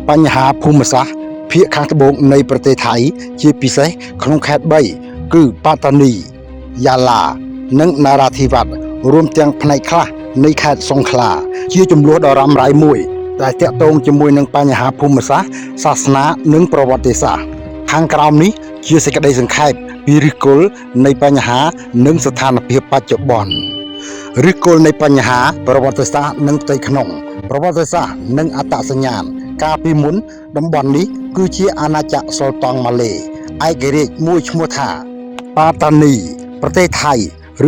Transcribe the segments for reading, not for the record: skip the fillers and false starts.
បញ្ហាភូមិសាស្ត្រភាគខាងត្បូងនៃប្រទេសថៃជាពិសេសក្នុងខេត្ត3គឺប៉ាតានីយ៉ាឡានិងនារាធិវត្តរួមទាំងផ្នែកខ្លះនៃខេត្តសង្ខឡាជាចំនួនដ៏រ៉ាំរ៉ៃមួយដែលតាក់ទងជាមួយនឹងបញ្ហាភូមិសាស្ត្រសាសនានិងប្រវត្តិសាស្ត្រខាងក្រោមនេះជាសេចក្តីសង្ខេបពីឫសគល់នៃបញ្ហានិងស្ថានភាពបច្ចុប្បន្នឫសគល់នៃបញ្ហាប្រវត្តិសាស្ត្រនិងផ្ទៃក្នុងប្រវត្តិសាស្ត្រនិងអត្តសញ្ញាណកាលពីមុនតំបន់នេះគឺជាអាណាចក្រសុលតង់ម៉ាឡេឯករាជ្យមួយឈ្មោះថាប៉ាតានីប្រទេសថៃ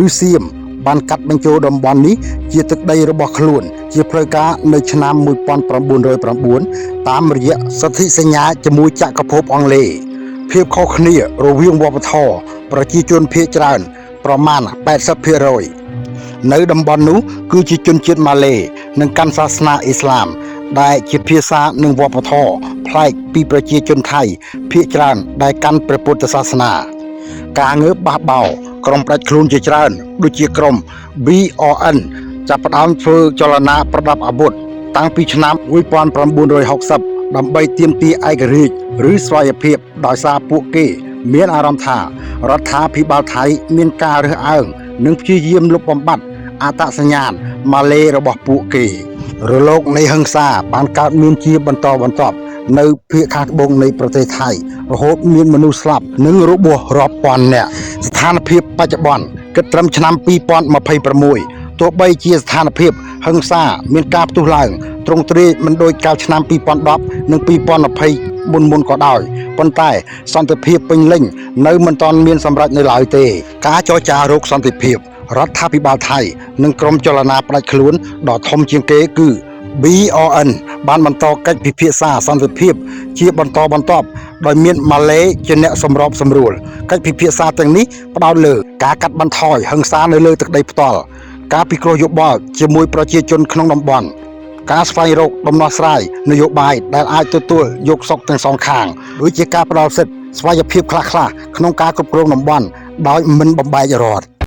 ឬសៀមបានកាត់បញ្ចូលតំបន់នេះជាទឹកដីរបស់ខ្លួនជាផ្លូវការនៅឆ្នាំ1909តាមរយៈសន្ធិសញ្ញាជាមួយចក្រភពអង់គ្លេសភាពខុសគ្នារវាងវប្បធម៌ប្រជាជនភាគច្រើនប្រមាណ 80% នៅតំបន់នោះគឺជាជនជាតិម៉ាឡេនិងកាន់សាសនាអ៊ីស្លាមដែលជាភាសានិងវប្បធម៌ប្លែកពីប្រជាជនថៃភាគច្រើនដែលកាន់ព្រះពុទ្ធសាសនាការងើបបះបោក្រុមផ្ដាច់ខ្លួនជាច្រើនដូចជាក្រុម BRN ចាប់ផ្ដើមធ្វើចលនាប្រដាប់អាវុធតាំងពីឆ្នាំ1960ដើម្បីទាមទារឯករាជ្យឬស្វ័យភាពដោយសារពួកគេមានអារម្មណ៍ថារដ្ឋាភិបាលថៃមានការរើសអើងនិងព្យាយាមលុបបំបាត់អត្តសញ្ញាណម៉ាឡេរបស់ពួកគេរលកនៃហិង្សាបានកើតមានជាបន្តបន្ទាប់នៅភាគខាងត្បូងនៃប្រទេសថៃរហូតមានមនុស្សស្លាប់និងរបួសរាប់ពាន់នាក់ស្ថានភាពបច្ចុប្បន្នគិតត្រឹមឆ្នាំ2026ទោះបីជាស្ថានភាពហិង្សាមានការផ្ទុះឡើងទ្រង់ទ្រាយមិនដូចកាលឆ្នាំ2010និង2020មុនក៏ដោយប៉ុន្តែសន្តិភាពពេញលេញនៅមិនទាន់មានសម្រេចនៅឡើយទេការចរចារកសន្តិភាពរដ្ឋាភិបាលថៃនិងក្រុមចលនាផ្ដាច់ខ្លួនដ៏ធំជាងគេគឺ BRN បានបន្តកិច្ចពិភាក្សាសន្តិភាពជាបន្តបន្ទាប់ដោយមានម៉ាឡេជាអ្នកសម្របសម្រួលកិច្ចពិភាក្សាទាំងនេះផ្ដោតលើការកាត់បន្ថយហិង្សានៅលើទឹកដីផ្ទាល់ការពិគ្រោះយោបល់ជាមួយប្រជាជនក្នុងតំបន់ការស្វែងរកដំណោះស្រាយនយោបាយដែលអាចទទួលយកសុខទាំងសងខាងដូចជាការផ្ដល់សិទ្ធិស្វ័យភាពខ្លះៗក្នុងការគ្រប់គ្រងតំបន់ដោយមិនបំបែករដ្ឋ